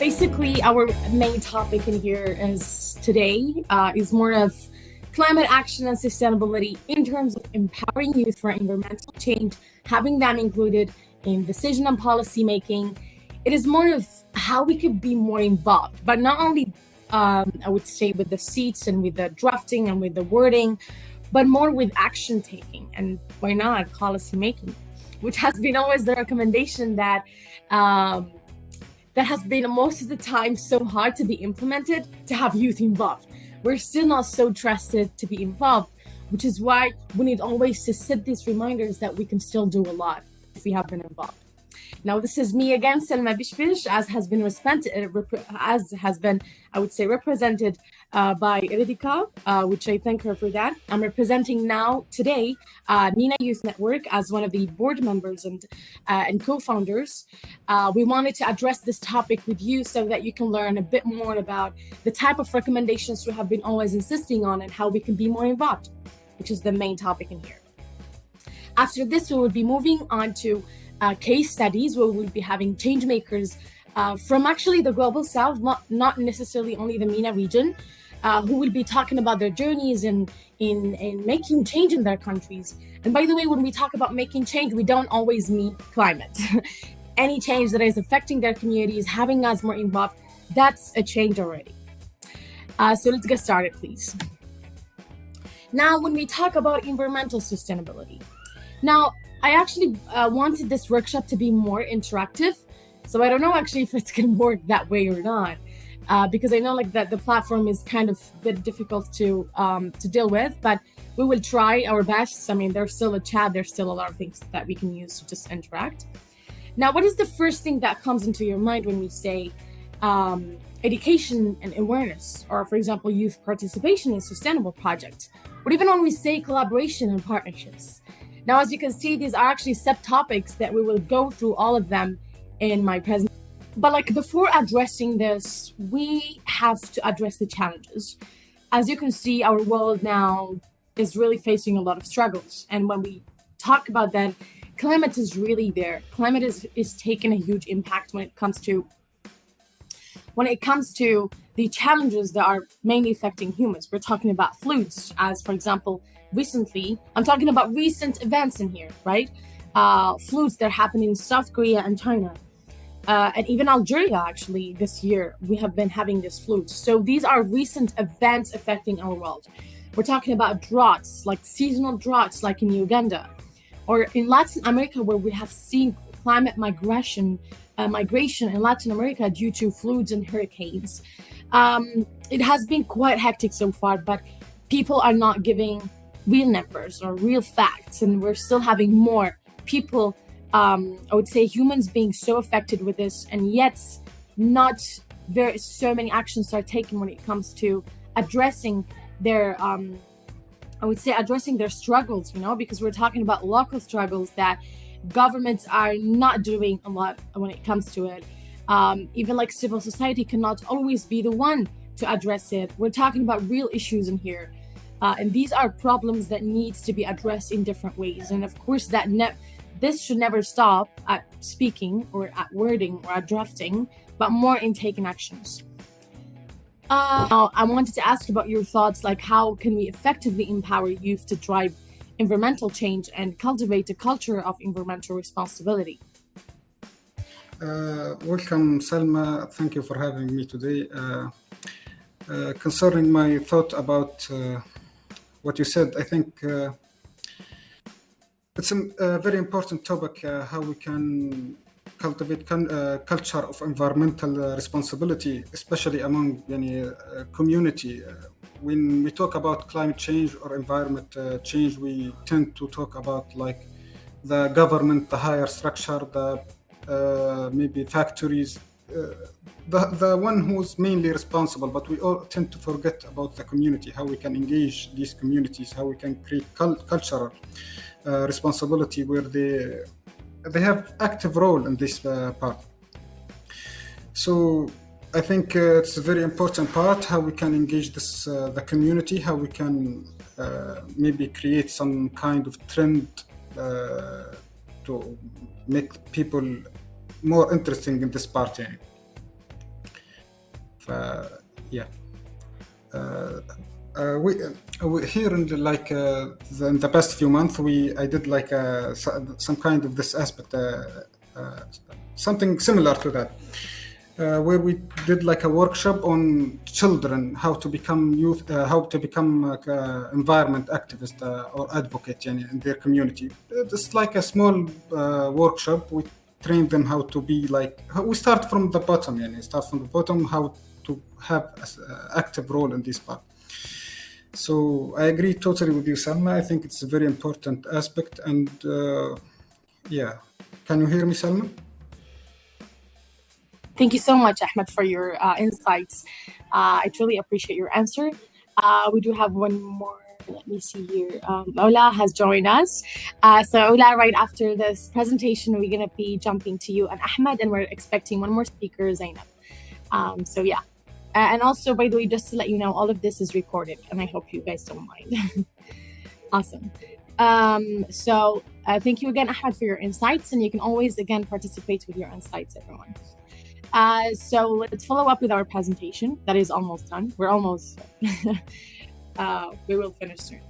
Basically, our main topic in here is today is more of climate action and sustainability in terms of empowering youth for environmental change, having them included in decision and policy making. It is more of how we could be more involved, but not only, I would say, with the seats and with the drafting and with the wording, but more with action taking and why not policy making, which has been always the recommendation that that has been most of the time so hard to be implemented, to have youth involved. We're still not so trusted to be involved, which is why we need always to set these reminders that we can still do a lot if we have been involved. Now, this is me again, Selma Bichbich, as has been I would say, represented by Eridika, which I thank her for that. I'm representing now today MENA Youth Network as one of the board members and co-founders. We wanted to address this topic with you so that you can learn a bit more about the type of recommendations we have been always insisting on and how we can be more involved, which is the main topic in here. After this, we will be moving on to case studies where we'll be having change makers from actually the global south, not necessarily only the MENA region, who will be talking about their journeys in making change in their countries. And by the way, when we talk about making change, we don't always mean climate. Any change that is affecting their communities, having us more involved, that's a change already. So let's get started, please. Now, when we talk about environmental sustainability, now, I actually wanted this workshop to be more interactive. So I don't know actually if it's going to work that way or not, because I know like that the platform is kind of a bit difficult to deal with, but we will try our best. I mean, there's still a chat, there's still a lot of things that we can use to just interact. Now, what is the first thing that comes into your mind when we say education and awareness, or for example, youth participation in sustainable projects, or even when we say collaboration and partnerships? Now, as you can see, these are actually subtopics that we will go through all of them in my presentation. But like before addressing this, we have to address the challenges. As you can see, our world now is really facing a lot of struggles. And when we talk about that, climate is really there. Climate is taking a huge impact when it comes to the challenges that are mainly affecting humans. We're talking about floods, as for example, recently, I'm talking about recent events in here, right? Floods that happen in South Korea and China, and even Algeria, actually, this year, we have been having this flood. So these are recent events affecting our world. We're talking about droughts, like seasonal droughts, like in Uganda, or in Latin America, where we have seen climate migration in Latin America due to floods and hurricanes. It has been quite hectic so far, but people are not giving real numbers or real facts, and we're still having more people, I would say humans, being so affected with this, and yet not so many actions are taken when it comes to addressing their addressing their struggles, because we're talking about local struggles that governments are not doing a lot when it comes to it. Even like civil society cannot always be the one to address it. We're talking about real issues in here. And these are problems that needs to be addressed in different ways. And of course, this should never stop at speaking or at wording or at drafting, but more in taking actions. Now, I wanted to ask about your thoughts, like how can we effectively empower youth to drive environmental change and cultivate a culture of environmental responsibility? Welcome, Selma. Thank you for having me today. Concerning my thought about what you said, I think it's a very important topic, how we can cultivate culture of environmental responsibility, especially among community. When we talk about climate change or environment change, we tend to talk about like the government, the higher structure, the maybe factories, the one who's mainly responsible, but we all tend to forget about the community, how we can engage these communities, how we can create cultural responsibility where they have active role in this part. So I think it's a very important part, how we can engage the community, how we can maybe create some kind of trend to make people more interesting in this part. Yeah. We here in in the past few months, I did some kind of this aspect, something similar to that, where we did like a workshop on children, how to become youth, how to become environment activist or advocate in their community. It's like a small workshop. We train them how to be we start from the bottom, how to have an active role in this part. So I agree totally with you, Selma. I think it's a very important aspect. And yeah, can you hear me, Selma? Thank you so much, Ahmed, for your insights. I truly appreciate your answer. We do have one more. Let me see here. Ola has joined us. So Ola, right after this presentation, we're going to be jumping to you and Ahmed, and we're expecting one more speaker, Zainab. So yeah. And also, by the way, just to let you know, all of this is recorded, and I hope you guys don't mind. Awesome. So thank you again, Ahmed, for your insights, and you can always, again, participate with your insights, everyone. So let's follow up with our presentation. That is almost done. We're almost, we will finish soon.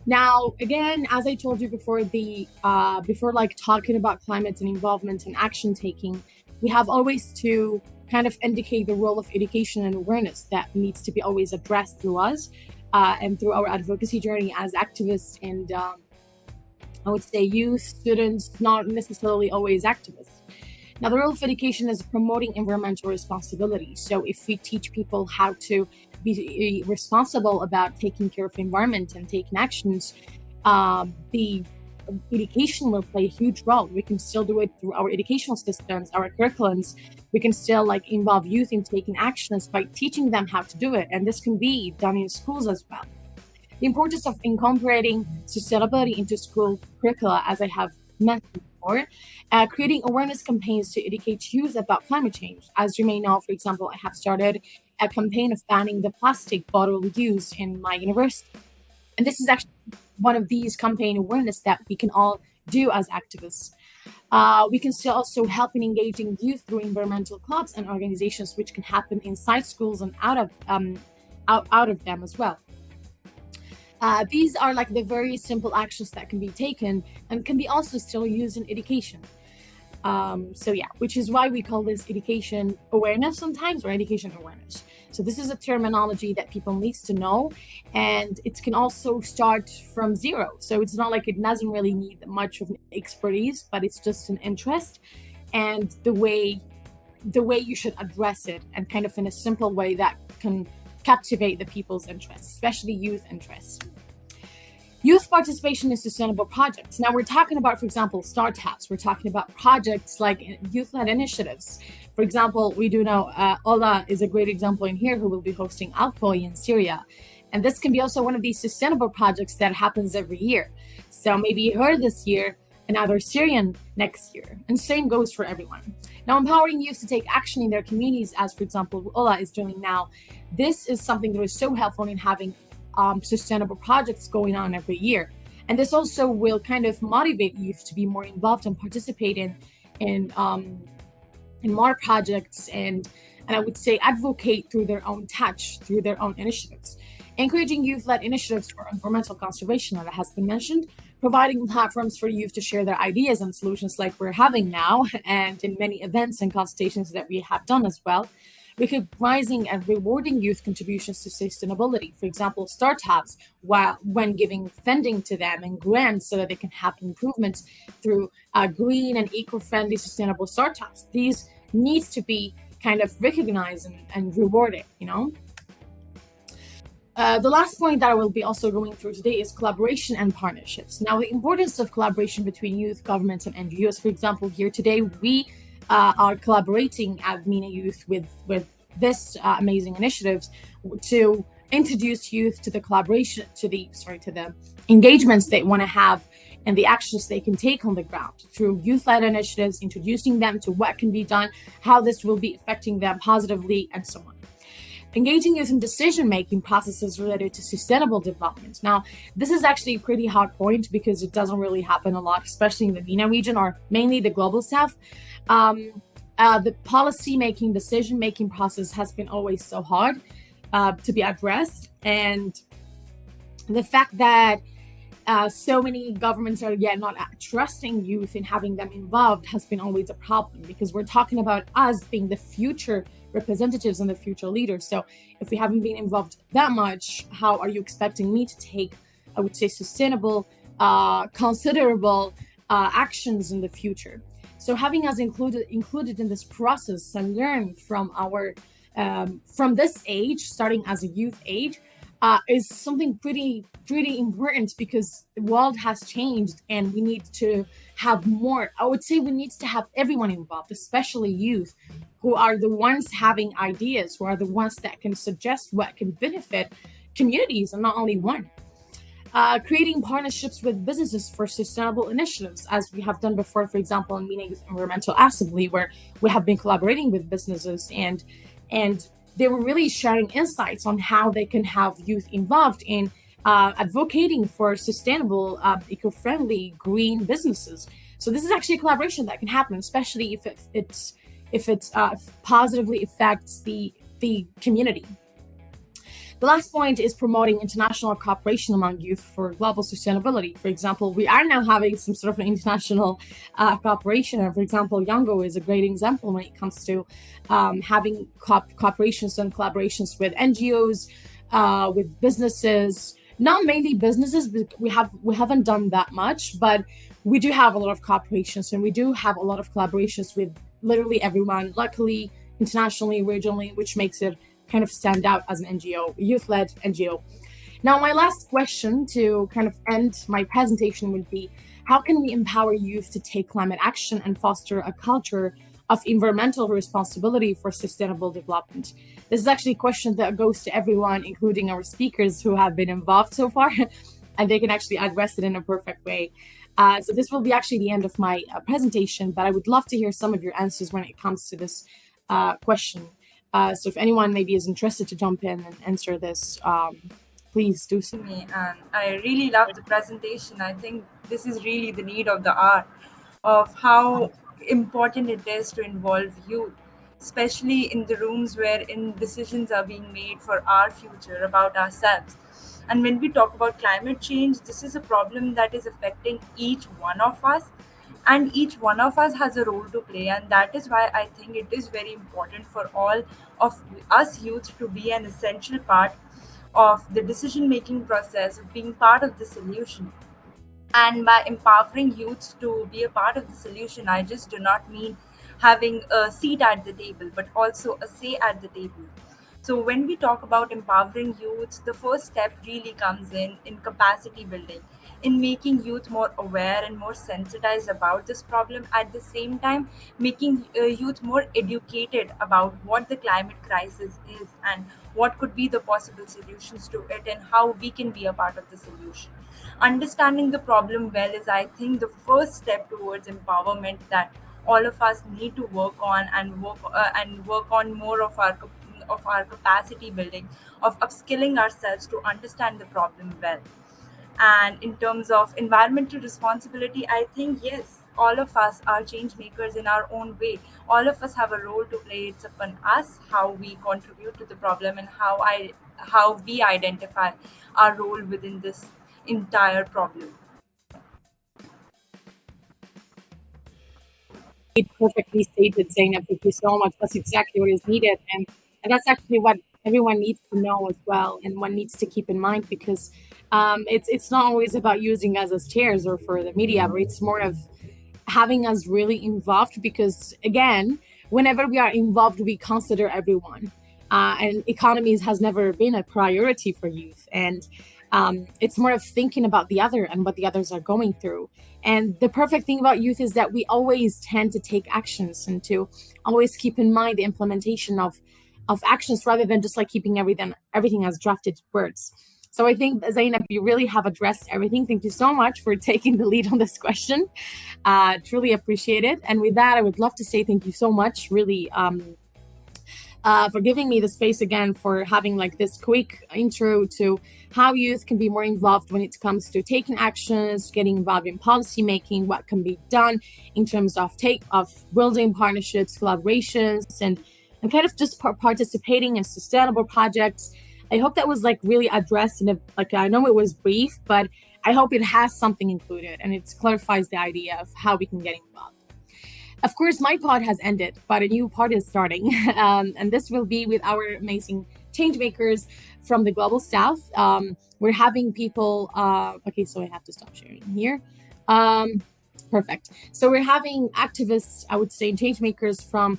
Now, again, as I told you before, before talking about climate and involvement and action taking, we have always to kind of indicate the role of education and awareness that needs to be always addressed through us and through our advocacy journey as activists and I would say youth, students, not necessarily always activists. Now, the role of education is promoting environmental responsibility. So if we teach people how to be responsible about taking care of the environment and taking actions, the education will play a huge role. We can still do it through our educational systems, our curriculums. We can still involve youth in taking actions by teaching them how to do it. And this can be done in schools as well. The importance of incorporating sustainability into school curricula, as I have mentioned before, creating awareness campaigns to educate youth about climate change. As you may know, for example, I have started a campaign of banning the plastic bottle use in my university. And this is actually one of these campaign awareness that we can all do as activists. We can still also help in engaging youth through environmental clubs and organizations, which can happen inside schools and out of them as well. These are the very simple actions that can be taken and can be also still used in education. So yeah, which is why we call this education awareness sometimes, or education awareness. So this is a terminology that people needs to know, and it can also start from zero. So it's not it doesn't really need much of an expertise, but it's just an interest and the way you should address it, and kind of in a simple way that can captivate the people's interests, especially youth interests. Youth participation in sustainable projects. Now we're talking about, for example, startups. We're talking about projects like youth-led initiatives. For example, we do know Ola is a great example in here, who will be hosting Alcoy in Syria. And this can be also one of these sustainable projects that happens every year. So maybe you heard this year, another Syrian next year. And same goes for everyone. Now, empowering youth to take action in their communities, as for example, Ola is doing now. This is something that is so helpful in having sustainable projects going on every year. And this also will kind of motivate youth to be more involved and participate in more projects, and I would say advocate through their own touch, through their own initiatives. Encouraging youth-led initiatives for environmental conservation, that has been mentioned, providing platforms for youth to share their ideas and solutions like we're having now, and in many events and consultations that we have done as well. Recognizing and rewarding youth contributions to sustainability. For example, startups, when giving funding to them and grants so that they can have improvements through green and eco-friendly sustainable startups. These needs to be kind of recognized and rewarded, The last point that I will be also going through today is collaboration and partnerships. Now, the importance of collaboration between youth, governments, and NGOs. For example, here today, we are collaborating at MENA Youth with this amazing initiatives to introduce youth to the collaboration, to the engagements they want to have and the actions they can take on the ground through youth-led initiatives, introducing them to what can be done, how this will be affecting them positively, and so on. Engaging youth in decision-making processes related to sustainable development. Now, this is actually a pretty hard point because it doesn't really happen a lot, especially in the MENA region or mainly the global south. The policy making, decision making process has been always so hard to be addressed, and the fact that so many governments are not trusting youth and having them involved has been always a problem, because we're talking about us being the future representatives and the future leaders. So if we haven't been involved that much, how are you expecting me to take, I would say, sustainable, considerable actions in the future? So having us included in this process and learn from our from this age, starting as a youth age, is something pretty important, because the world has changed and we need to have more. I would say we need to have everyone involved, especially youth, who are the ones having ideas, who are the ones that can suggest what can benefit communities and not only one. Creating partnerships with businesses for sustainable initiatives, as we have done before, for example, in MENA Youth Environmental Assembly, where we have been collaborating with businesses, and they were really sharing insights on how they can have youth involved in advocating for sustainable, eco-friendly, green businesses. So this is actually a collaboration that can happen, especially if it positively affects the community. The last point is promoting international cooperation among youth for global sustainability. For example, we are now having some sort of an international cooperation. And for example, Yango is a great example when it comes to having cooperations and collaborations with NGOs, with businesses. Not mainly businesses, we haven't done that much, but we do have a lot of cooperations, and we do have a lot of collaborations with literally everyone, luckily, internationally, regionally, which makes it kind of stand out as an NGO, youth-led NGO. Now, my last question to kind of end my presentation would be, how can we empower youth to take climate action and foster a culture of environmental responsibility for sustainable development? This is actually a question that goes to everyone, including our speakers who have been involved so far, and they can actually address it in a perfect way. So this will be actually the end of my presentation, but I would love to hear some of your answers when it comes to this question. So if anyone maybe is interested to jump in and answer this, please do so. And I really love the presentation. I think this is really the need of the hour, of how important it is to involve youth, especially in the rooms wherein decisions are being made for our future, about ourselves. And when we talk about climate change, this is a problem that is affecting each one of us, and each one of us has a role to play. And that is why I think it is very important for all of us youth to be an essential part of the decision making process, of being part of the solution. And by empowering youth to be a part of the solution, I just do not mean having a seat at the table, but also a say at the table. So when we talk about empowering youth, the first step really comes in capacity building, in making youth more aware and more sensitized about this problem. At the same time, making youth more educated about what the climate crisis is, and what could be the possible solutions to it, and how we can be a part of the solution. Understanding the problem well is, I think, the first step towards empowerment that all of us need to work on, and work on more of our capacity building, of upskilling ourselves to understand the problem well. And in terms of environmental responsibility, I think, yes, all of us are change makers in our own way. All of us have a role to play. It's upon us how we contribute to the problem, and how we identify our role within this entire problem. It perfectly stated, Zainab. Thank you so much. That's exactly what is needed, and that's actually what everyone needs to know as well, and one needs to keep in mind, because it's not always about using us as chairs or for the media, but it's more of having us really involved, because again, whenever we are involved, we consider everyone. And economies has never been a priority for youth, and it's more of thinking about the other and what the others are going through. And the perfect thing about youth is that we always tend to take actions, and to always keep in mind the implementation of actions, rather than just like keeping everything as drafted words. So I think, Zainab, you really have addressed everything. Thank you so much for taking the lead on this question. Truly appreciate it. And with that, I would love to say thank you so much, really, for giving me the space again, for having like this quick intro to how youth can be more involved when it comes to taking actions, getting involved in policy making, what can be done in terms of building partnerships, collaborations, and kind of just participating in sustainable projects. I hope that was like really addressed in a, like, I know it was brief, but I hope it has something included and it clarifies the idea of how we can get involved. Of course, my pod has ended, but a new pod is starting. And this will be with our amazing change makers from the global south. We're having people, okay, so I have to stop sharing here. Perfect. So we're having activists, I would say, change makers from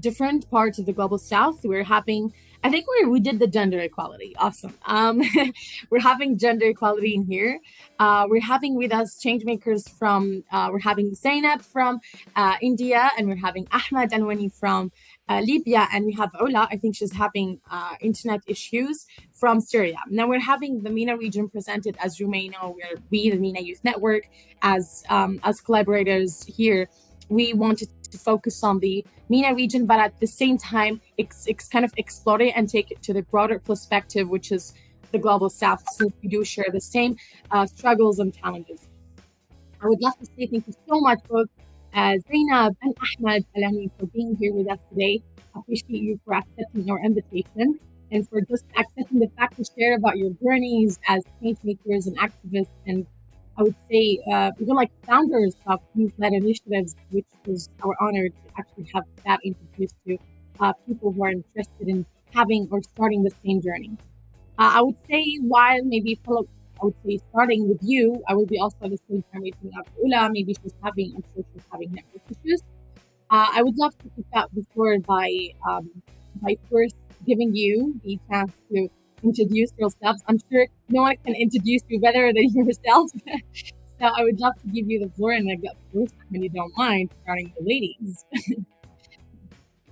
different parts of the global south. We're having, I think we did the gender equality. Awesome. We're having gender equality in here. We're having with us change makers from, we're having Zainab from India, and we're having Ahmed Anwani from Libya, and we have Ola, I think she's having internet issues, from Syria. Now we're having the MENA region presented. As you may know, we, the MENA Youth Network, as collaborators here, we wanted to focus on the MENA region, but at the same time, kind of explore it and take it to the broader perspective, which is the global south, since we do share the same struggles and challenges. I would love to say thank you so much, both Zainab and Ahmed Alami, for being here with us today. I appreciate you for accepting our invitation and for just accepting the fact to share about your journeys as change makers and activists, and I would say even like founders of youth-led initiatives, which is our honor to actually have that introduced to people who are interested in having or starting the same journey. I would say, while maybe Philip, I would say starting with you, I will be also at the same time reaching out to Ula. Maybe I'm sure she's having network issues. I would love to pick up the floor by first giving you the chance to introduce yourselves. I'm sure no one can introduce you better than yourself. So I would love to give you the floor, and I got first, when you don't mind, starting with the ladies.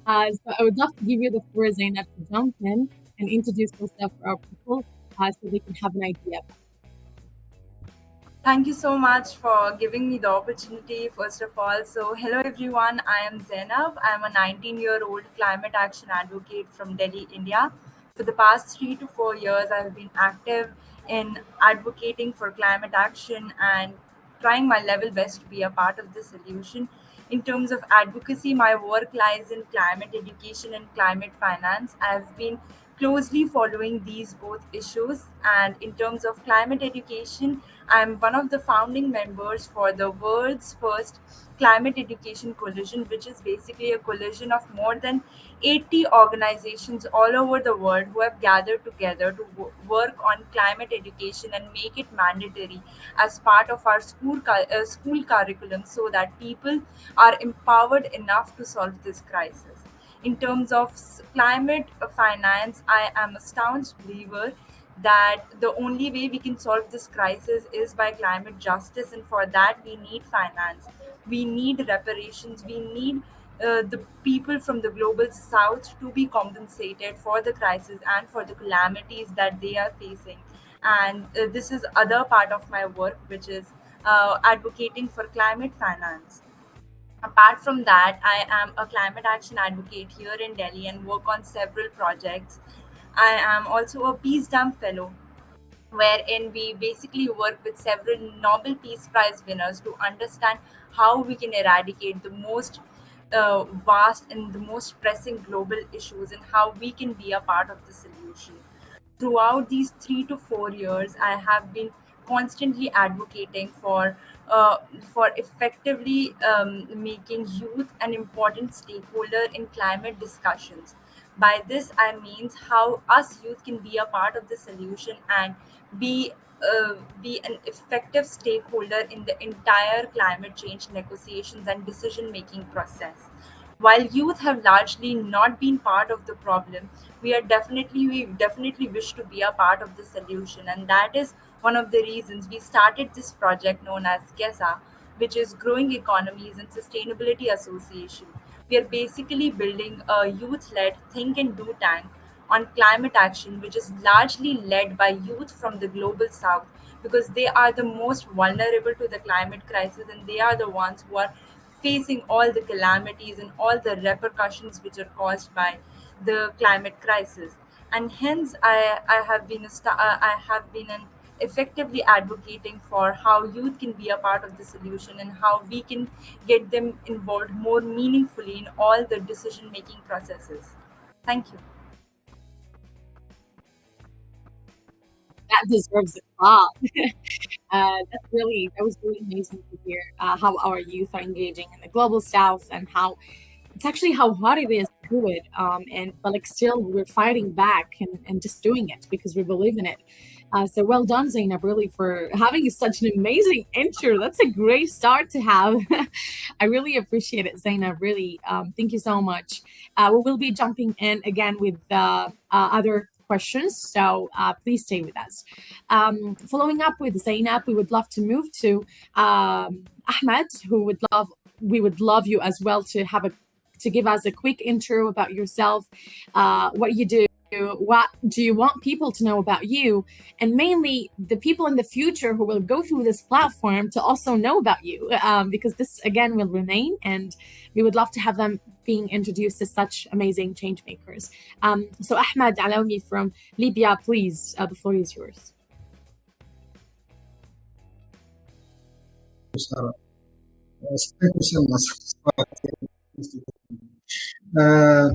So I would love to give you the floor, Zainab, to jump in and introduce yourself for our people so they can have an idea. Thank you so much for giving me the opportunity, first of all. So, hello everyone, I am Zainab. I am a 19-year-old climate action advocate from Delhi, India. For the past 3 to 4 years, I have been active in advocating for climate action and trying my level best to be a part of the solution. In terms of advocacy, my work lies in climate education and climate finance. I have been closely following these both issues. And in terms of climate education, I'm one of the founding members for the world's first climate education coalition, which is basically a coalition of more than 80 organizations all over the world who have gathered together to work on climate education and make it mandatory as part of our school curriculum, so that people are empowered enough to solve this crisis. In terms of climate finance, I am a staunch believer that the only way we can solve this crisis is by climate justice, and for that, we need finance, we need reparations, we need the people from the global south to be compensated for the crisis and for the calamities that they are facing. And this is other part of my work, which is advocating for climate finance. Apart from that, I am a climate action advocate here in Delhi and work on several projects. I am also a Peace Dam Fellow, wherein we basically work with several Nobel Peace Prize winners to understand how we can eradicate the most vast and the most pressing global issues, and how we can be a part of the solution. Throughout these 3 to 4 years, I have been constantly advocating uh, for effectively making youth an important stakeholder in climate discussions. By this, I means how us youth can be a part of the solution and be be an effective stakeholder in the entire climate change negotiations and decision making process. While youth have largely not been part of the problem, we definitely wish to be a part of the solution, and that is one of the reasons we started this project known as GESA, which is Growing Economies and Sustainability Association. We are basically building a youth-led think and do tank on climate action, which is largely led by youth from the global south, because they are the most vulnerable to the climate crisis, and they are the ones who are facing all the calamities and all the repercussions which are caused by the climate crisis. And hence, I have been an effectively advocating for how youth can be a part of the solution and how we can get them involved more meaningfully in all the decision making processes. Thank you. That deserves a clap. That was really amazing to hear how our youth are engaging in the global south and how it's actually how hard it is to do it. But like still we're fighting back and just doing it because we believe in it. So well done, Zainab, really for having such an amazing intro. That's a great start to have. I really appreciate it, Zainab. Really, thank you so much. We will be jumping in again with other questions, so please stay with us. Following up with Zainab, we would love to move to Ahmed, who would love we would love you as well to give us a quick intro about yourself, what you do, what do you want people to know about you, and mainly the people in the future who will go through this platform to also know about you, because this again will remain, and we would love to have them being introduced as such amazing change makers. So Ahmed Alawi from Libya, please, the floor is yours. Thank you so much. Uh,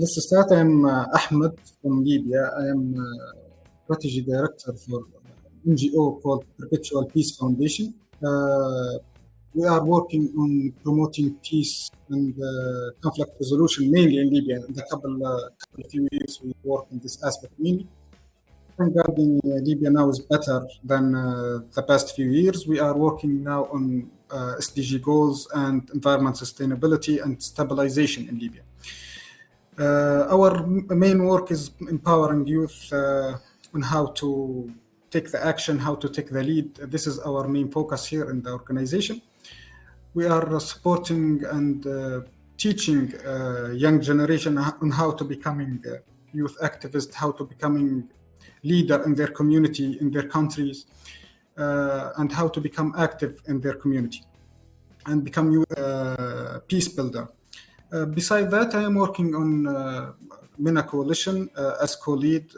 let's start. I'm Ahmed from Libya. I am strategy director for an NGO called Perpetual Peace Foundation. We are working on promoting peace and conflict resolution mainly in Libya. In the couple few years, we work in this aspect mainly. Regarding Libya now is better than the past few years. We are working now on SDG goals and environment sustainability and stabilization in Libya. Our main work is empowering youth on how to take the action, how to take the lead. This is our main focus here in the organization. We are supporting and teaching young generation on how to becoming youth activists, how to becoming leader in their community, in their countries, and how to become active in their community and become peace builder. Beside that, I am working on MENA coalition as co-lead,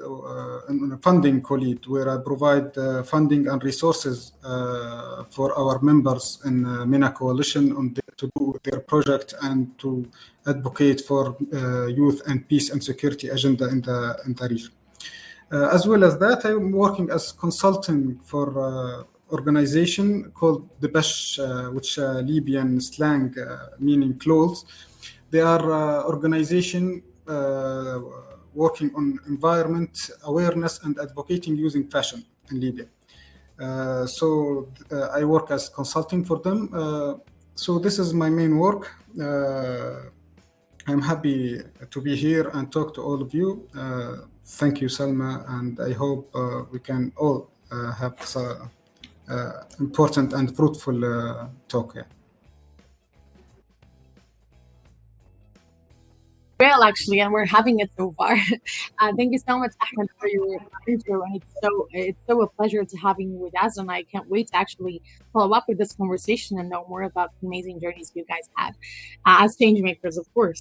funding co-lead, where I provide funding and resources for our members in MENA coalition to do their project and to advocate for youth and peace and security agenda in the region. As well as that, I'm working as consulting for organization called the Besh, which Libyan slang meaning clothes. They are organization working on environment awareness and advocating using fashion in Libya. I work as consulting for them. So this is my main work. I'm happy to be here and talk to all of you. Thank you, Selma, and I hope we can all have important and fruitful talk here. Well, actually, and we're having it so far. Thank you so much, Ahmed, for your intro, and it's so a pleasure to having you with us, and I can't wait to actually follow up with this conversation and know more about the amazing journeys you guys had as change makers, of course.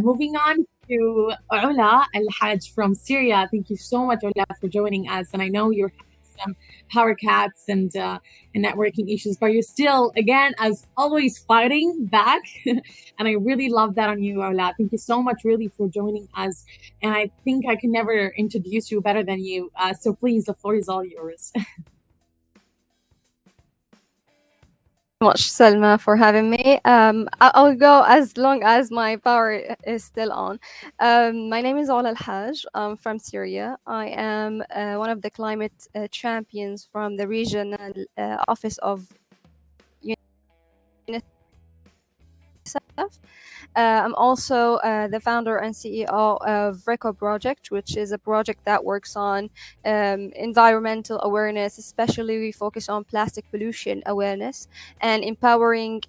Moving on to Ola Al-Hajj from Syria. Thank you so much, Ola, for joining us, and I know you're some power cuts and networking issues, but you're still, again, as always, fighting back. And I really love that on you, Ola. Thank you so much, really, for joining us. And I think I can never introduce you better than you. So please, the floor is all yours. Much, Selma, for having me. I'll go as long as my power is still on. My name is Ola Al-Hajj. I'm from Syria. I am one of the climate champions from the regional office of UNICEF. I'm also the founder and CEO of RECO Project, which is a project that works on environmental awareness. Especially, we focus on plastic pollution awareness and empowering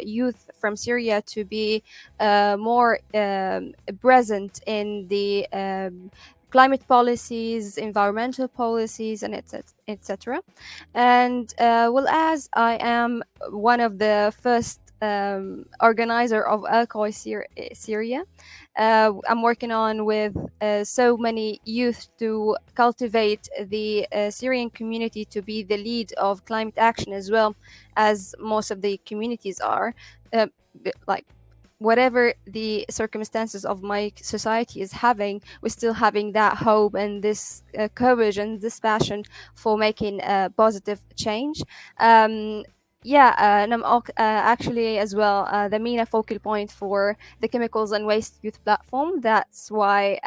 youth from Syria to be more present in the climate policies, environmental policies, and etc. And well, as I am one of the first organizer of Alcoy Syria. I'm working on with so many youth to cultivate the Syrian community to be the lead of climate action, as well as most of the communities are. Like, whatever the circumstances of my society is having, we're still having that hope and this courage and this passion for making a positive change. um, yeah, and I'm actually as well the MENA focal point for the Chemicals and Waste Youth Platform. That's why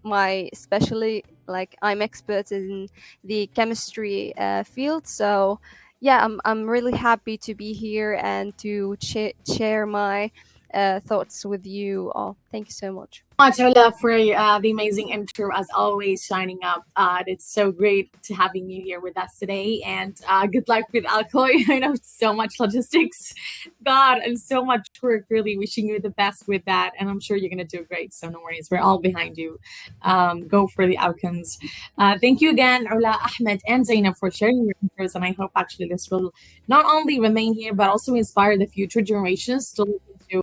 my especially, like, I'm expert in the chemistry field. So yeah, I'm really happy to be here and to share my thoughts with you all. Thank you so much. Much, Ola, for the amazing intro, as always, shining up. It's so great to having you here with us today, and good luck with Alcoy. I know so much logistics, God, and so much work. Really wishing you the best with that, and I'm sure you're gonna do great. So no worries, we're all behind you. Go for the outcomes. Thank you again, Ola, Ahmed, and Zainab, for sharing your intros, and I hope actually this will not only remain here but also inspire the future generations to look into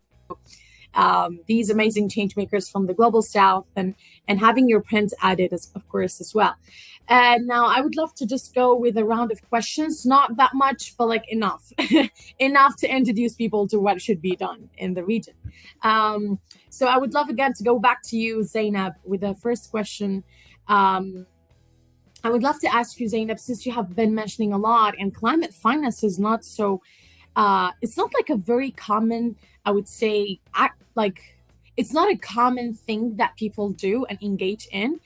these amazing change makers from the global south, and having your print added, of course, as well. And now I would love to just go with a round of questions, not that much, but like enough, enough to introduce people to what should be done in the region. So I would love again to go back to you, Zainab, with the first question. I would love to ask you, Zainab, since you have been mentioning a lot, and climate finance is not so, it's not like a very common, I would say, it's not a common thing that people do and engage in,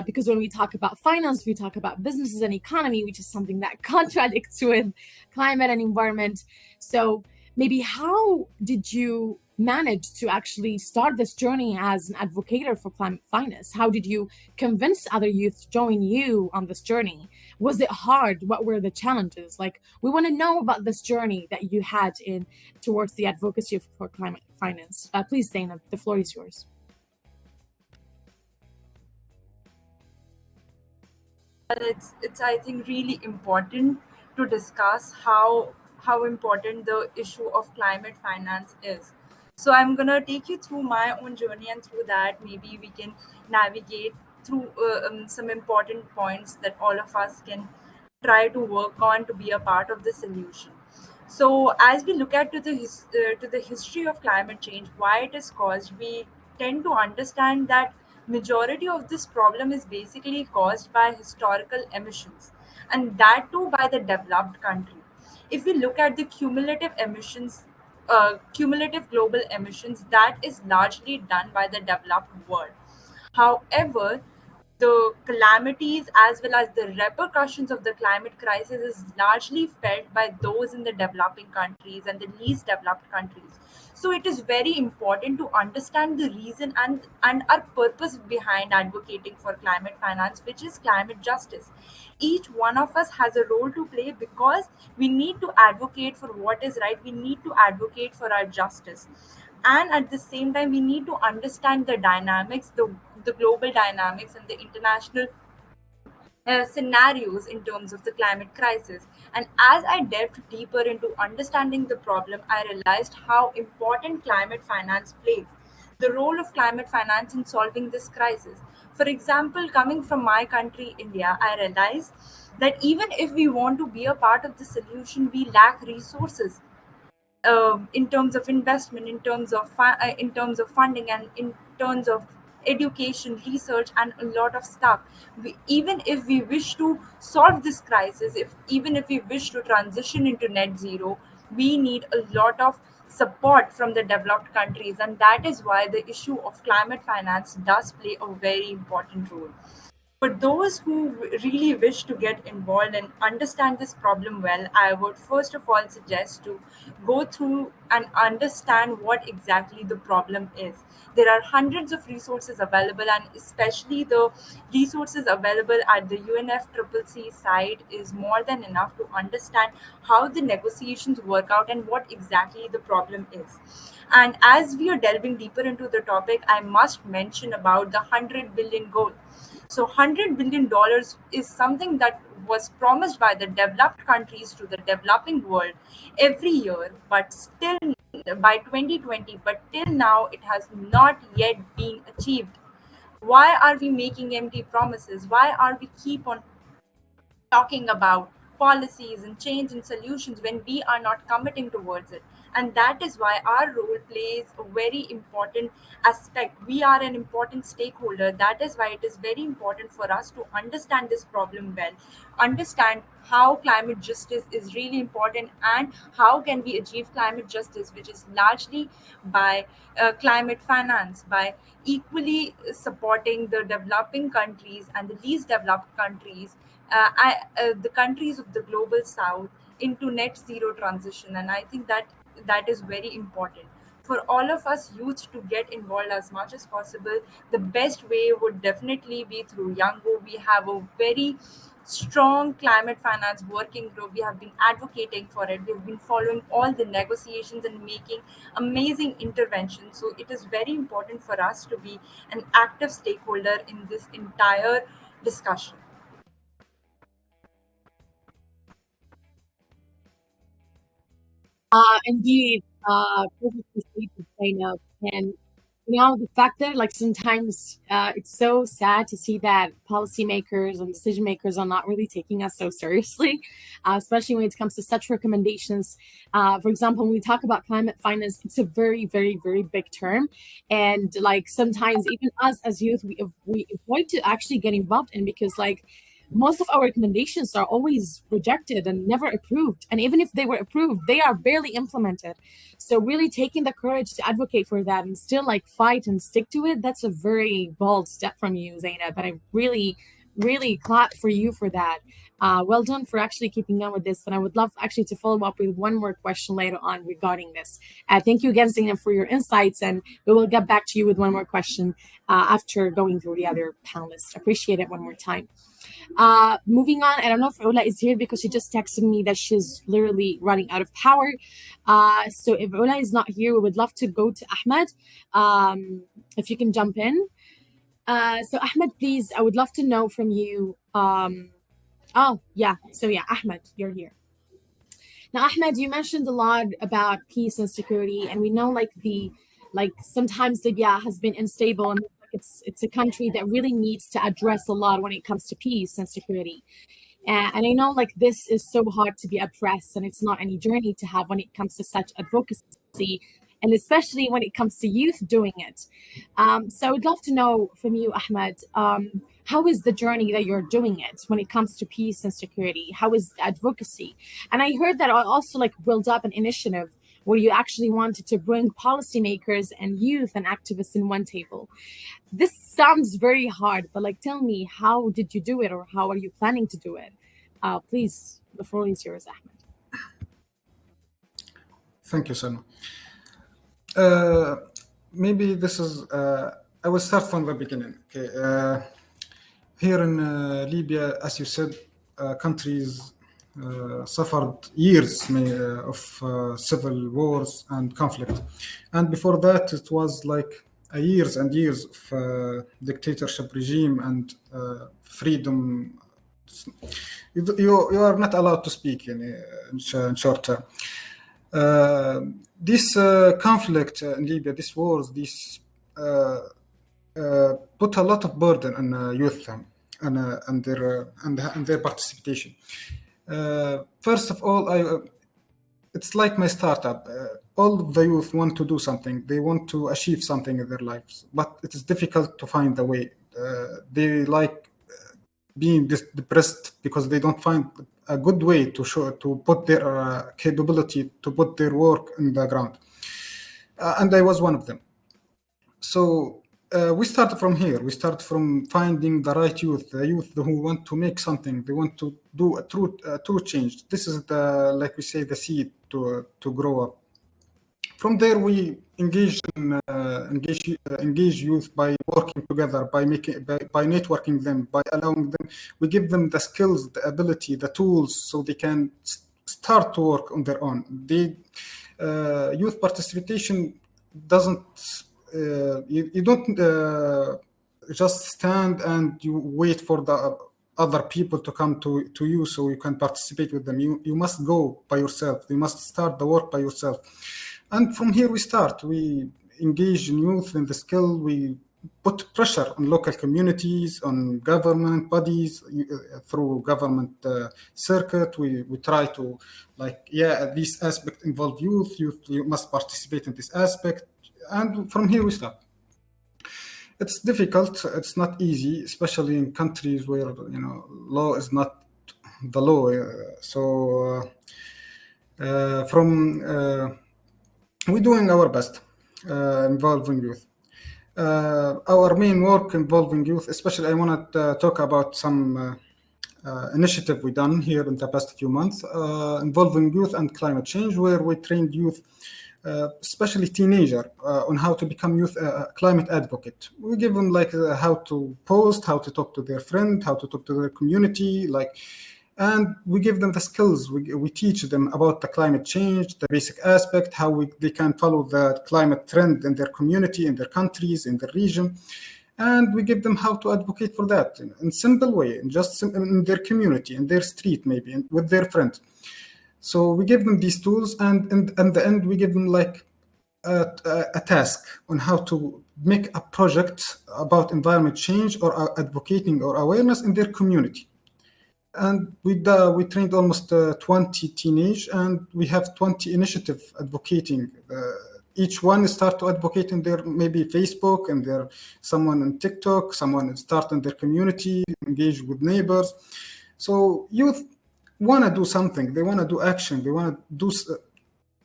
because when we talk about finance, we talk about businesses and economy, which is something that contradicts with climate and environment. So maybe how did you manage to actually start this journey as an advocate for climate finance? How did you convince other youth to join you on this journey? Was it hard? What were the challenges? Like, we want to know about this journey that you had in towards the advocacy for climate finance. Please, Zainab, the floor is yours. It's I think really important to discuss how important the issue of climate finance is. So I'm gonna take you through my own journey, and through that maybe we can navigate through some important points that all of us can try to work on to be a part of the solution. So as we look at to the history of climate change, why it is caused, we tend to understand that majority of this problem is basically caused by historical emissions, and that too by the developed country. If we look at the cumulative emissions, cumulative global emissions, that is largely done by the developed world. However, the calamities as well as the repercussions of the climate crisis is largely felt by those in the developing countries and the least developed countries. So it is very important to understand the reason and our purpose behind advocating for climate finance, which is climate justice. Each one of us has a role to play because we need to advocate for what is right, we need to advocate for our justice, and at the same time we need to understand the dynamics, the global dynamics and the international scenarios in terms of the climate crisis. And as I delved deeper into understanding the problem, I realized how important climate finance plays, the role of climate finance in solving this crisis. For example, coming from my country, India, I realized that even if we want to be a part of the solution, we lack resources, in terms of investment, in terms of funding, and in terms of education, research, and a lot of stuff. Even if we wish to solve this crisis, if even if we wish to transition into net zero, we need a lot of support from the developed countries, and that is why the issue of climate finance does play a very important role. For those who really wish to get involved and understand this problem well, I would first of all suggest to go through and understand what exactly the problem is. There are hundreds of resources available, and especially the resources available at the UNFCCC side is more than enough to understand how the negotiations work out and what exactly the problem is. And as we are delving deeper into the topic, I must mention about the 100 billion goal. So $100 billion is something that was promised by the developed countries to the developing world every year, but still by 2020, but till now it has not yet been achieved. Why are we making empty promises? Why are we keep on talking about policies and change and solutions when we are not committing towards it? And that is why our role plays a very important aspect. We are an important stakeholder. That is why it is very important for us to understand this problem well, understand how climate justice is really important, and how can we achieve climate justice, which is largely by climate finance, by equally supporting the developing countries and the least developed countries, the countries of the global south, into net zero transition. And I think that that is very important for all of us youth to get involved as much as possible. The best way would definitely be through Youngo. We have a very strong climate finance working group. We have been advocating for it. We've been following all the negotiations and making amazing interventions. So it is very important for us to be an active stakeholder in this entire discussion. Indeed, perfectly stated, Zainab. And the fact that like sometimes it's so sad to see that policymakers and decision makers are not really taking us so seriously, especially when it comes to such recommendations. For example, when we talk about climate finance, it's a very, very, very big term, and like sometimes even us as youth, we avoid to actually get involved in, because like most of our recommendations are always rejected and never approved. And even if they were approved, they are barely implemented. So really taking the courage to advocate for that and still like fight and stick to it, that's a very bold step from you, Zainab. But I really, really clap for you for that. Well done for actually keeping on with this. And I would love actually to follow up with one more question later on regarding this. Thank you again, Zainab, for your insights. And we will get back to you with one more question after going through the other panelists. Appreciate it one more time. Moving on, I don't know if Ola is here because she just texted me that she's literally running out of power. So if Ola is not here, we would love to go to Ahmed. If you can jump in. So Ahmed, please, I would love to know from you. Oh yeah, so yeah, Ahmed, you're here. Now, Ahmed, you mentioned a lot about peace and security, and we know like sometimes Libya has been unstable, and it's a country that really needs to address a lot when it comes to peace and security. And I know like this is so hard to be addressed, and it's not any journey to have when it comes to such advocacy, and especially when it comes to youth doing it. So I'd love to know from you, Ahmed, how is the journey that you're doing it when it comes to peace and security? How is the advocacy? And I heard that also like build up an initiative where you actually wanted to bring policymakers and youth and activists in one table. This sounds very hard, but like tell me, how did you do it, or how are you planning to do it? Please, the floor is yours, Ahmed. Thank you, Selma. Maybe this is, I will start from the beginning. Okay. Here in Libya, as you said, countries suffered years of civil wars and conflict. And before that, it was like years and years of dictatorship regime and freedom. You are not allowed to speak in short term. This conflict in Libya, these wars, put a lot of burden on youth and their participation. First of all, it's like my startup. All of the youth want to do something. They want to achieve something in their lives, but it is difficult to find a way. They like being depressed because they don't find a good way to put their capability, to put their work in the ground. And I was one of them. So we started from here. We start from finding the right youth, the youth who want to make something. They want to do a true change. This is like we say, the seed to grow up. From there, we engage youth by working together, by networking them, by allowing them. We give them the skills, the ability, the tools, so they can start to work on their own. Youth participation doesn't. You don't just stand and you wait for the other people to come to you so you can participate with them. You must go by yourself. You must start the work by yourself. And from here we start. We engage youth in the skill. We put pressure on local communities, on government bodies, through government circuit. We try to, like, yeah, this aspect involve youth. You must participate in this aspect. And from here we start. It's difficult. It's not easy, especially in countries where law is not the law. From we're doing our best involving youth. Our main work involving youth, especially I want to talk about some initiative we done here in the past few months involving youth and climate change, where we trained youth, especially teenager, on how to become youth climate advocate. We give them like how to post, how to talk to their friend, how to talk to their community, and we give them the skills. We teach them about the climate change, the basic aspect, how they can follow the climate trend in their community, in their countries, in their region. And we give them how to advocate for that in simple way, in their community, in their street, maybe with their friends. So we give them these tools, and in the end, we give them like a task on how to make a project about environment change or advocating or awareness in their community. And we trained almost 20 teenage, and we have 20 initiative advocating. Each one start to advocate in their maybe Facebook, and their someone in TikTok, someone start in their community, engage with neighbors. So youth want to do something, they want to do action, they want to do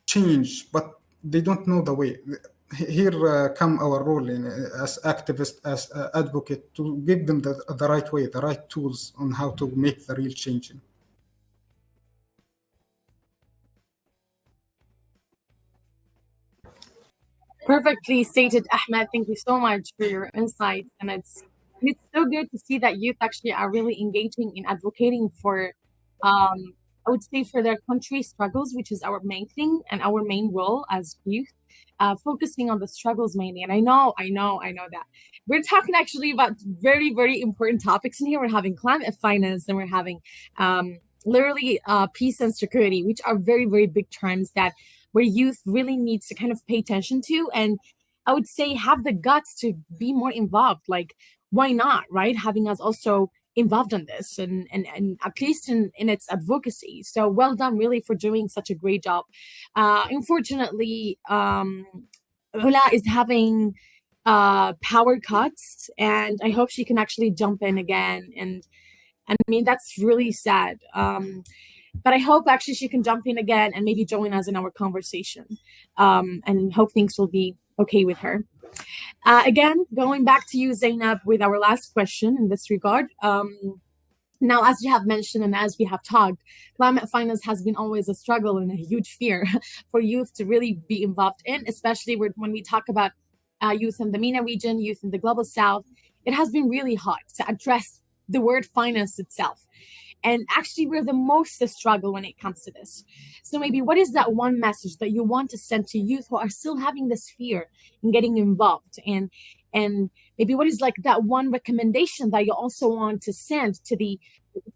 change, but they don't know the way. Here come our role as activists, as advocate, to give them the right way, the right tools on how to make the real change. Perfectly stated, Ahmed. Thank you so much for your insights. And it's so good to see that youth actually are really engaging in advocating for, I would say, for their country struggles, which is our main thing and our main role as youth, focusing on the struggles mainly. And I know that we're talking actually about very, very important topics in here. We're having climate finance, and we're having literally peace and security, which are very, very big terms that where youth really needs to kind of pay attention to, and I would say have the guts to be more involved. Like, why not, right? Having us also involved in this, and at least in its advocacy. So well done, really, for doing such a great job. Unfortunately, Ula is having power cuts, and I hope she can actually jump in again. And I mean, that's really sad. But I hope actually she can jump in again and maybe join us in our conversation, and hope things will be okay with her. Again, going back to you, Zainab, with our last question in this regard. Now, as you have mentioned and as we have talked, climate finance has been always a struggle and a huge fear for youth to really be involved in, especially when we talk about youth in the MENA region, youth in the global south. It has been really hard to address the word finance itself. And actually, we're the most to struggle when it comes to this. So maybe what is that one message that you want to send to youth who are still having this fear in getting involved? And maybe what is like that one recommendation that you also want to send to the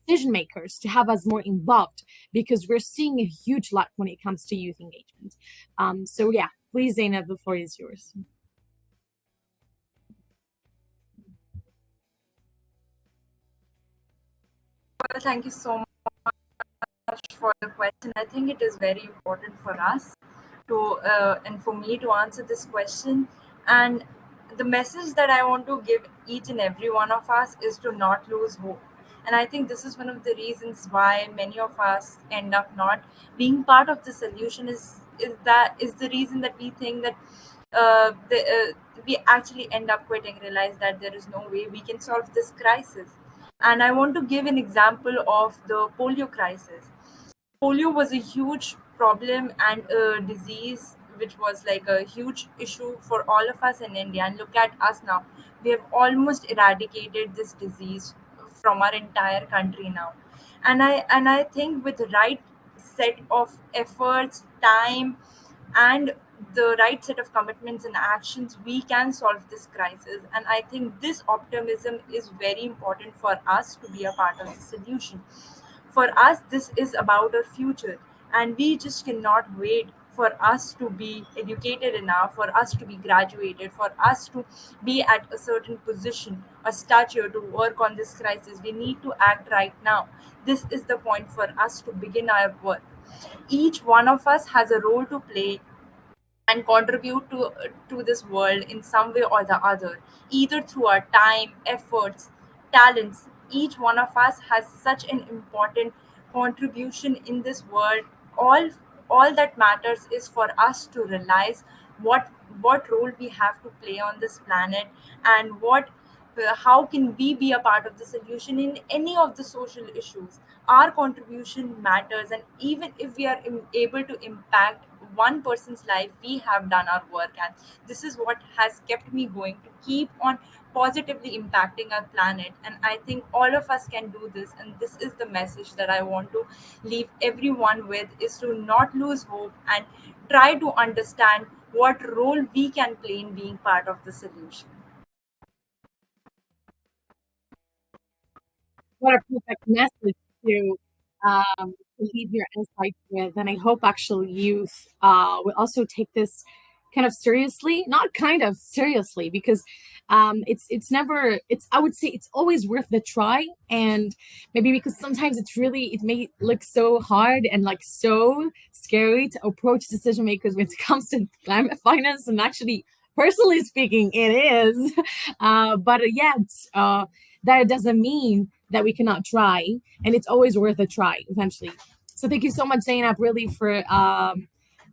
decision makers to have us more involved? Because we're seeing a huge lot when it comes to youth engagement. So yeah, please, Zainab, the floor is yours. Well, thank you so much for the question. I think it is very important for us to and for me to answer this question. And the message that I want to give each and every one of us is to not lose hope. And I think this is one of the reasons why many of us end up not being part of the solution. Is the reason that we think that we actually end up quitting, realize that there is no way we can solve this crisis. And I want to give an example of the polio crisis. Polio was a huge problem and a disease which was like a huge issue for all of us in India. And look at us now. We have almost eradicated this disease from our entire country now. And I think with the right set of efforts, time, and the right set of commitments and actions, we can solve this crisis. And I think this optimism is very important for us to be a part of the solution. For us, this is about our future, and we just cannot wait for us to be educated enough, for us to be graduated, for us to be at a certain position, a stature to work on this crisis. We need to act right now. This is the point for us to begin our work. Each one of us has a role to play and contribute to this world in some way or the other, either through our time, efforts, talents. Each one of us has such an important contribution in this world. All all that matters is for us to realize what role we have to play on this planet, and what how can we be a part of the solution in any of the social issues. Our contribution matters, and even if we are able to impact one person's life, we have done our work. And this is what has kept me going to keep on positively impacting our planet. And I think all of us can do this, and this is the message that I want to leave everyone with, is to not lose hope and try to understand what role we can play in being part of the solution. What a perfect message to leave your insights with. And I hope actually youth will also take this kind of seriously, not kind of seriously, because it's never, it's, I would say it's always worth the try. And maybe because sometimes it may look so hard and like so scary to approach decision makers when it comes to climate finance. And actually, personally speaking, it is. But yet, that doesn't mean that we cannot try, and it's always worth a try eventually. So thank you so much, Zainab, really for I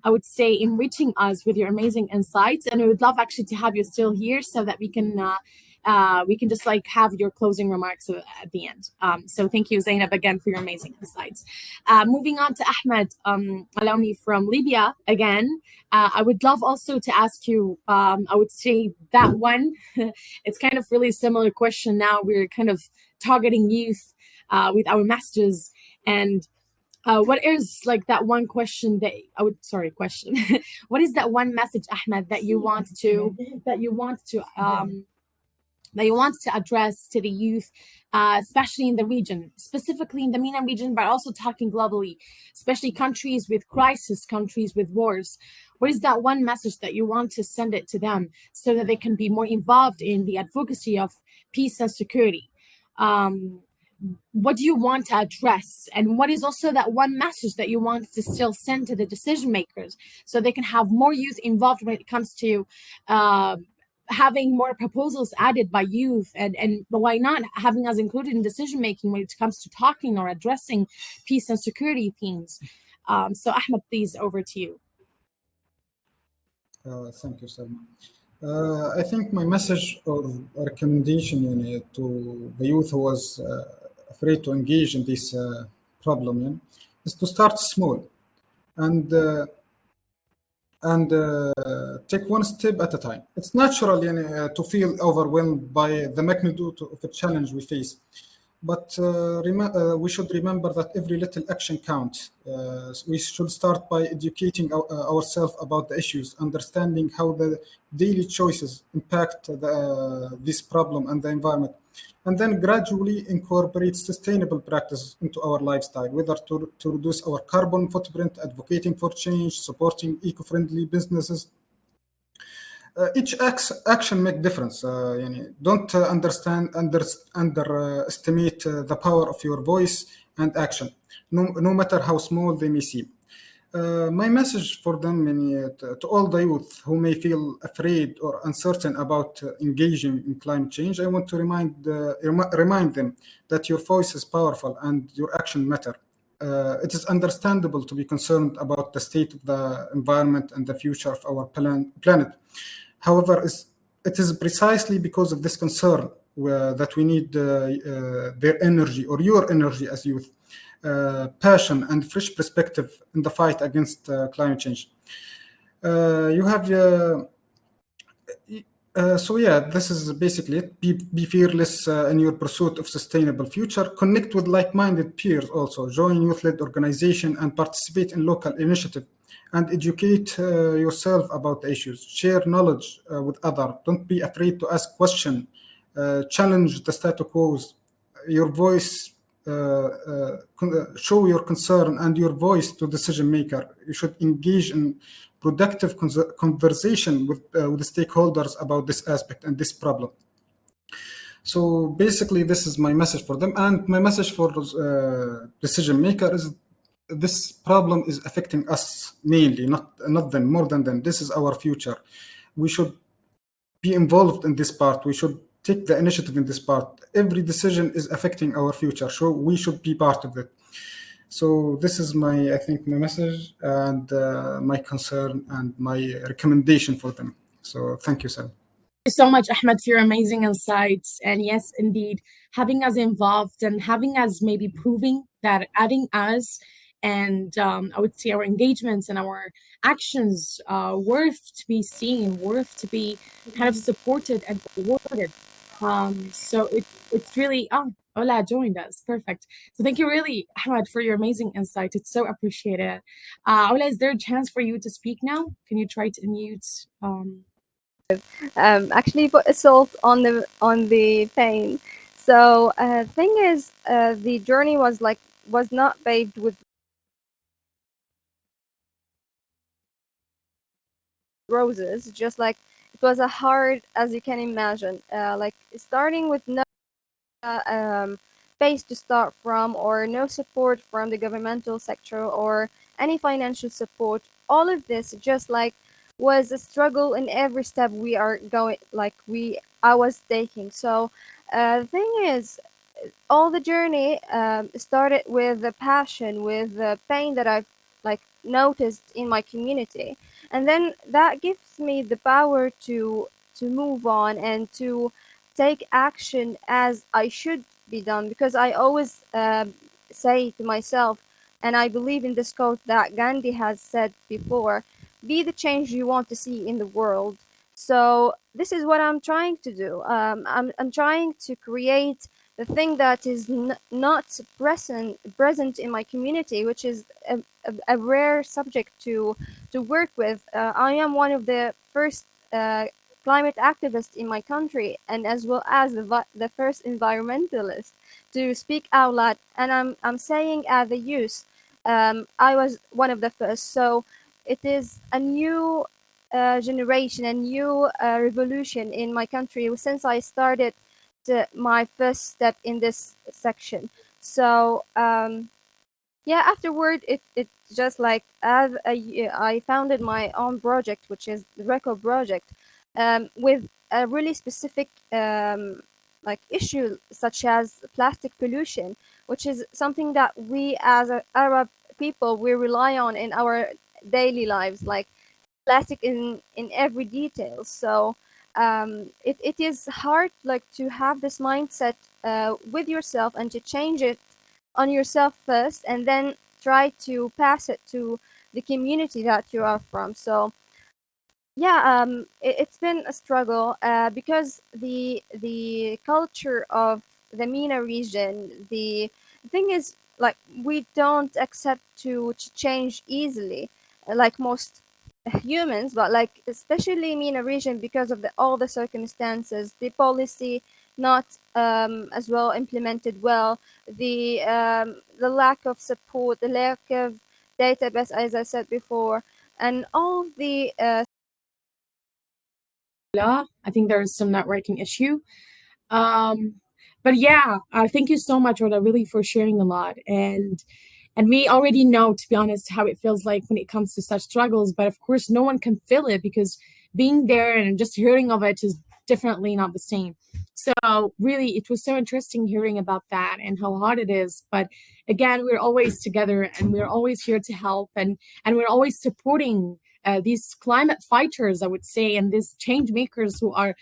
would say enriching us with your amazing insights, and I would love actually to have you still here so that we can just like have your closing remarks at the end. So thank you, Zainab, again for your amazing insights. Moving on to Ahmed, allow me, from Libya again. I would love also to ask you, I would say that one, it's kind of really similar question. Now we're kind of targeting youth with our messages, and what is like that one question that I would, sorry, question. What is that one message, Ahmed, that you want to address to the youth, especially in the region, specifically in the MENA region, but also talking globally, especially countries with crisis, countries with wars? What is that one message that you want to send it to them so that they can be more involved in the advocacy of peace and security? What do you want to address? And what is also that one message that you want to still send to the decision makers so they can have more youth involved when it comes to having more proposals added by youth, and why not having us included in decision making when it comes to talking or addressing peace and security themes? So Ahmed, please, over to you. Thank you, Selma. I think my message or recommendation to the youth who was afraid to engage in this problem is to start small and take one step at a time. It's natural to feel overwhelmed by the magnitude of the challenge we face. But we should remember that every little action counts. We should start by educating ourselves about the issues, understanding how the daily choices impact this problem and the environment, and then gradually incorporate sustainable practices into our lifestyle, whether to reduce our carbon footprint, advocating for change, supporting eco-friendly businesses. Each action make difference. Don't underestimate the power of your voice and action, no matter how small they may seem. My message for them, to all the youth who may feel afraid or uncertain about engaging in climate change, I want to remind them that your voice is powerful and your action matter. It is understandable to be concerned about the state of the environment and the future of our planet. However, it is precisely because of this concern that we need their energy, or your energy as youth, passion and fresh perspective in the fight against climate change. This is basically it. Be fearless in your pursuit of sustainable future. Connect with like-minded peers also. Join youth-led organization and participate in local initiative. And educate yourself about the issues. Share knowledge with others. Don't be afraid to ask questions. Challenge the status quo. Your voice show your concern and your voice to decision maker. You should engage in productive conversation with the stakeholders about this aspect and this problem. So basically, this is my message for them, and my message for decision maker is this problem is affecting us mainly, not them, more than them. This is our future. We should be involved in this part. We should take the initiative in this part. Every decision is affecting our future, so we should be part of it. So this is I think my message and my concern and my recommendation for them. So thank you, Sam. You so much, Ahmed, for your amazing insights. And yes, indeed, having us involved and having us maybe proving that adding us and I would say our engagements and our actions worth to be seen, worth to be kind of supported and rewarded. So it's really, Ola joined us. Perfect. So thank you really, Ahmed, for your amazing insight. It's so appreciated. Ola, is there a chance for you to speak now? Can you try to unmute? Actually put a salt on the pain. So thing is, the journey was not paved with roses. Just like it was a hard, as you can imagine, like starting with no base to start from, or no support from the governmental sector or any financial support. All of this just like was a struggle in every step we are going, I was taking. So the thing is, all the journey started with the passion, with the pain that I've like noticed in my community, and then that gives me the power to move on and to take action as I should be done. Because I always say to myself, and I believe in this quote that Gandhi has said before: be the change you want to see in the world. So this is what I'm trying to do. I'm trying to create the thing that is not present in my community, which is a rare subject to work with. I am one of the first climate activists in my country, and as well as the first environmentalist to speak out loud. And I'm saying at the youth, I was one of the first. So it is a new generation, a new revolution in my country since I started my first step in this section. So yeah, afterward it just like as I founded my own project, which is the RECO project, with a really specific like issue such as plastic pollution, which is something that we as Arab people we rely on in our daily lives, like plastic in every detail. So it is hard like to have this mindset with yourself and to change it on yourself first, and then try to pass it to the community that you are from. So yeah, it's been a struggle because the culture of the MENA region, the thing is like we don't accept to change easily, like most humans, but like especially MENA region, because of all the circumstances, the policy not as well implemented well, the lack of support, the lack of database, as I said before, and all the I think there is some networking issue. But yeah, thank you so much, Ola, really for sharing a lot. And we already know, to be honest, how it feels like when it comes to such struggles. But of course, no one can feel it because being there and just hearing of it is definitely not the same. So really, it was so interesting hearing about that and how hard it is. But again, we're always together and we're always here to help, and we're always supporting these climate fighters, I would say, and these change makers who are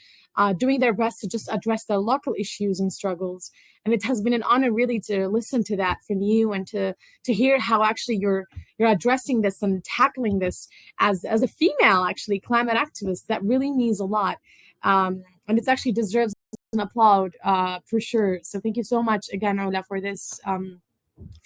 doing their best to just address the local issues and struggles. And it has been an honor really to listen to that from you and to hear how actually you're addressing this and tackling this as a female actually climate activist. That really means a lot, and it actually deserves an applaud for sure. So thank you so much again, Ola, for this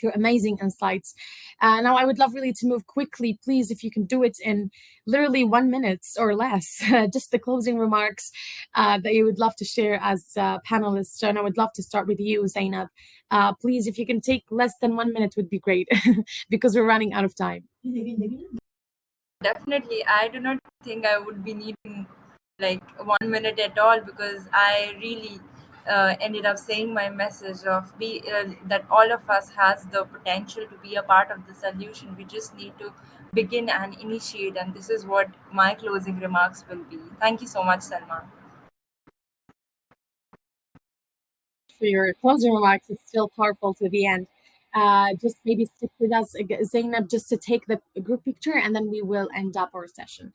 your amazing insights. Now, I would love really to move quickly, please, if you can do it in literally 1 minute or less, just the closing remarks that you would love to share as panelists. And I would love to start with you, Zainab. Please, if you can take less than 1 minute, would be great because we're running out of time. Definitely, I do not think I would be needing like 1 minute at all, because I really ended up saying my message of that all of us has the potential to be a part of the solution. We just need to begin and initiate, and this is what my closing remarks will be. Thank you so much, Salma. For your closing remarks. It's still powerful to the end. Just maybe stick with us, Zainab, just to take the group picture, and then we will end up our session.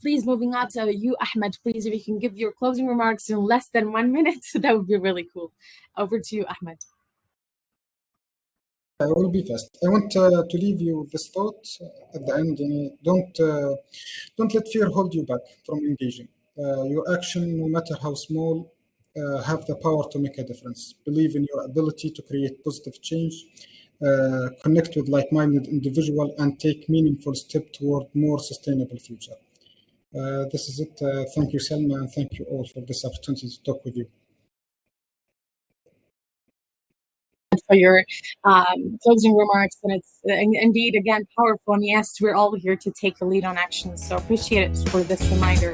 Please, moving on to you, Ahmed. Please, if you can give your closing remarks in less than 1 minute, that would be really cool. Over to you, Ahmed. I will be fast. I want to leave you with this thought at the end. Don't let fear hold you back from engaging. Your action, no matter how small, have the power to make a difference. Believe in your ability to create positive change. Connect with like-minded individual and take meaningful step toward more sustainable future. This is it. Thank you, Selma, and thank you all for this opportunity to talk with you. For your closing remarks, and it's indeed again powerful. And yes, we're all here to take the lead on action. So appreciate it for this reminder.